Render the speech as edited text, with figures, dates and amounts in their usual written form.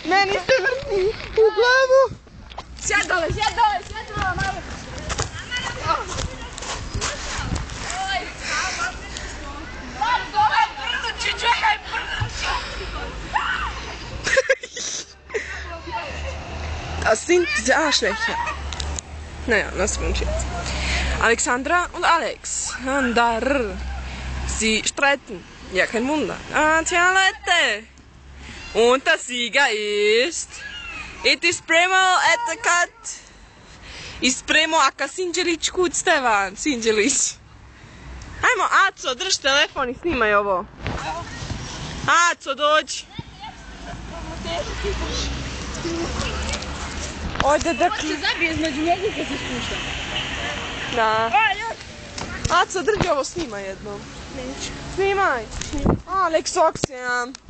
Meni se vrti u glavu. Sjed dole, malo. Das sind Arschlöcher. Naja, lassen wir uns jetzt. Alexandra und Alex. Sie streiten. Ja, kein Wunder. Tja, Leute. Und der Sieger ist... It is Premo at the cut. Is Premo aka Sinđelić kud Stevan. Sinđelić. Ajmo, Aco, drž telefon i snimaj ovo. Aco, dođi. Ojde da ti... Hoće zabije između njega kad se spušta. Da. Aco, drži ovo, snimaj jednom. Neću. Snimaj. Alex Oxyam.